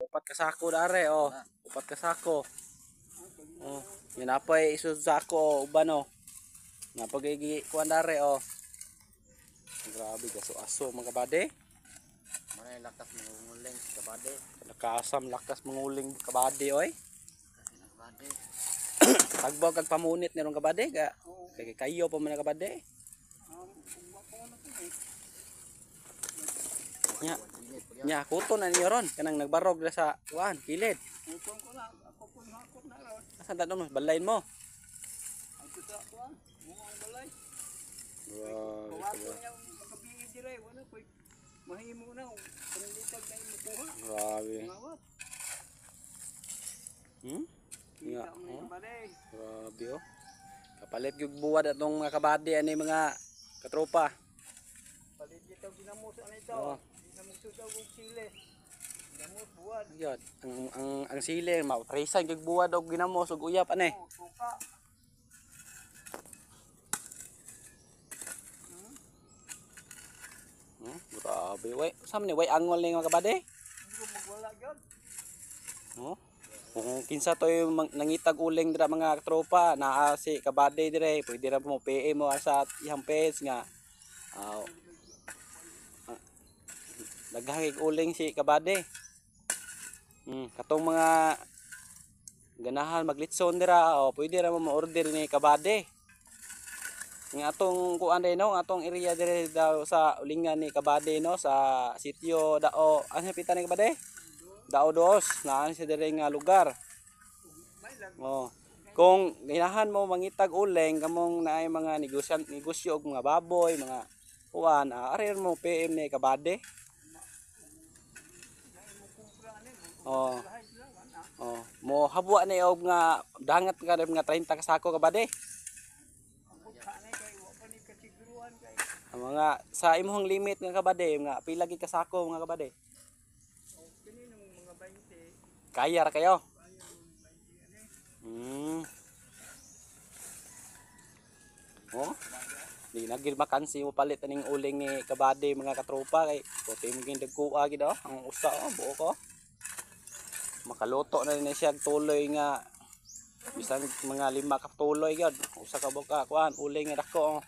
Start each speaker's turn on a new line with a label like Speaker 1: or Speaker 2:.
Speaker 1: Upat ka sako dare oh. Upat ka sako. Oh, yan apay isud sako uban oh. Napagigi kuan dare oh. Grabe kaso-aso mga kabade.
Speaker 2: Manay lakas manguling kabade.
Speaker 1: Nakasam lakas manguling kabade oy.
Speaker 2: Kabade.
Speaker 1: Tagbaw kag pamunit nirong kabade ga. Kay kayo pa man kabade. Nya. Nya kuton na niyo ron kanang nagbarog na sa kuan kilid.
Speaker 3: Kuton ko na, ako kun hakot na ron.
Speaker 1: Asan ta mo balayin mo?
Speaker 3: Ako sa kuan, mo ang balay.
Speaker 1: Wow.
Speaker 3: Kawato niya makabiid dire, wala koy mahimo na panlitag na imukuha.
Speaker 1: Grabe.
Speaker 3: Ngawat.
Speaker 1: Nya.
Speaker 3: Kita mo yung balay.
Speaker 1: Grabe oh. Kapalit yung buwad atong mga kabady ani mga katropa.
Speaker 3: Palit dito ginamos ana ito.
Speaker 1: Oo.
Speaker 3: Ginamos daw og sile. Ginamos buwan.
Speaker 1: Yun, ang sili mautrisan yung buwad og ginamos og uyap ani.
Speaker 3: Suka.
Speaker 1: Grabe way. Saan ni way angol ni mga kabady?
Speaker 3: Hindi ko magwala gyud.
Speaker 1: Oh. Kung kinsa to yung nangitag uling dira mga tropa, naa si kabady dire, pwede ra mo PM mo sa iyang page nga. Naghangig uling si kabady. Katong mga ganahan maglitson dira, pwede ra mo ma-order ni kabady. Nga atong kuan din no, atong area dire daw sa ulingan ni kabady no sa sitio Dao. Ano pita ni kabady? Dao dos, naan siya dire nga lugar. Oh. Kung ginahan mo mangitag uling kamong naay mga negosyo og mga baboy, mga kuan, ari mo PM ni kabady. Oh. Oh, mo habwa ni og nga dangat ka nga 30 ka sako kabady. Ang mga sa imong limit nga kabady, nga pila gid ka sako mga kabady? Kaya ra kayo? Oh. Di na gid makansi mo palit aning uling ni kabady mga katropa kay puti mo gid dagkuha gid oh. Ang usa oh, buo ko. Makaluto na rin siya tuloy nga bisan mga 5 ka tuloy gyud. Usa ka buka kuan uling nga dako oh.